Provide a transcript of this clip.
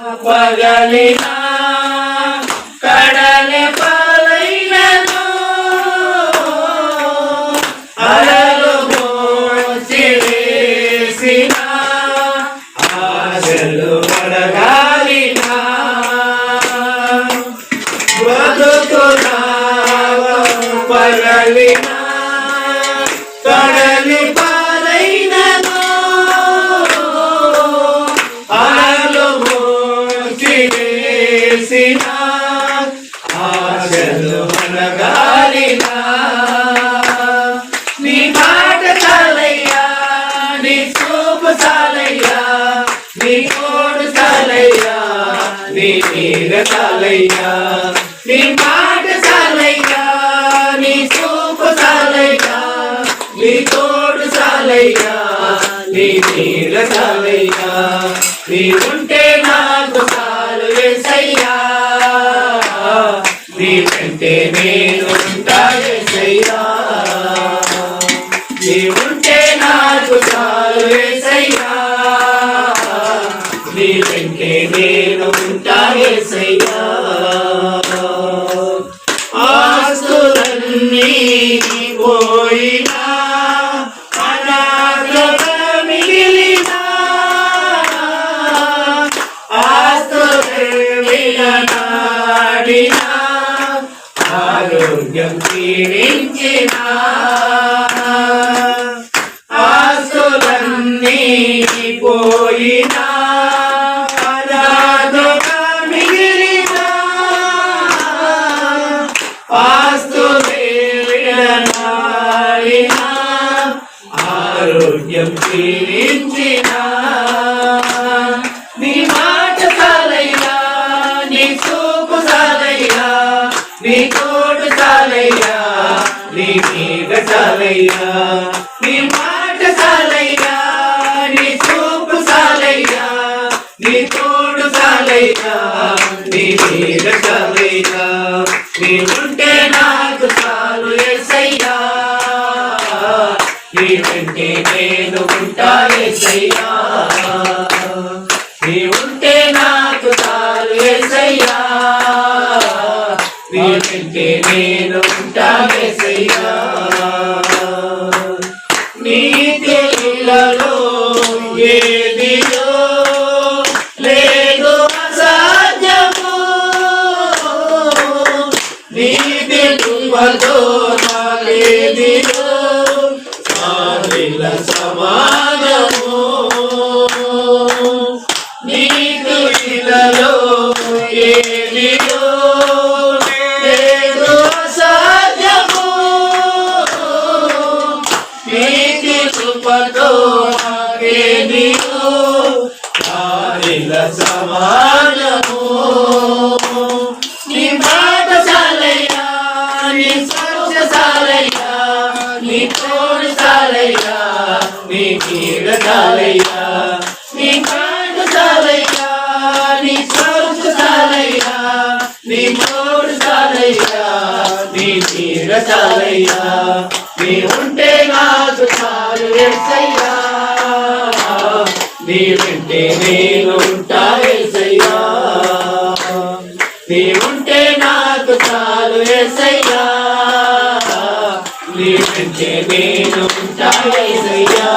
పగలినా కడలి పాలైనను అలలు మోసి వేసిన ఆశలు పడగాలినా బ్రతుకునా పగలినా కడలి పాలైనను అలలు మోసి వేసిన ఆశలు పడగాలినా నీ మాట చాలయ్యా నీ చూపు చాలయ్యా నీ తోడు చాలయ్యా నీ నీడ చాలయ్యా నీ మాట చాలయ్యా నీ చూపు చాలయ్యా నీ తోడు చాలయ్యా నీ నీడ చాలయ్యా నీ ఉంటే నాకు చాలు యేసయ్యా నీ వెంటే నేను ఉంటా యేసయ్యా నీ ఉంటే నాకు చాలు యేసయ్యా నీ వెంటే నేను ఉంటా యేసయ్యా ఆస్తులన్నీ పోయినా అనాథగా మిగిలినా ఆస్తులే విడనాడినా ఆరోగ్యం క్షీణించినా ఆస్తులన్నీ పోయినా అనాథగా మిగిలినా ఆస్తులే విడనాడినా ఆరోగ్యం క్షీణించినా నీ మాట చాలయ్యా నీ చూపు చాలయ్యా నీ తోడు చాలయ్యా నీ నీడ చాలయ్యా నీ మాట చాలయ్యా నీ చూపు చాలయ్యా నీ తోడు చాలయ్యా నీ నీడ చాలయ్యా నీ ఉంటే నాకు చాలు యేసయ్యా నీ వెంటే నేను ఉంటా యేసయ్యా నీ ఉంటే నాకు చాలు యేసయ్యా నీ వెంటే నేను ఉంటా యేసయ్యా నీ తెలిలలో ఏదియో లేదు అసాధ్యము నీ తెలుపదో నాకేదియో సాధిల సమాజము నీ తెలిలలో ఏదియో లేదు అసాధ్యము నీ తెలుపదో నాకేదియో సాధిల సమాజము నీ మాట చాలయ్యా నీ స్పర్శ చాలయ్యా నీ తోడు చాలయ్యా నీ నీడ చాలయ్యా నీ మాట చాలయ్యా నీ స్పర్శ చాలయ్యా నీ తోడు చాలయ్యా నీ నీడ చాలయ్యా నీ ఉంటే నాకు చాలు యేసయ్యా నీ వెంటే నేను ఉంటా యేసయ్యా నీ ఉంటే నాకు చాలు యేసయ్యా నీ వెంటే నేను ఉంటా యేసయ్యా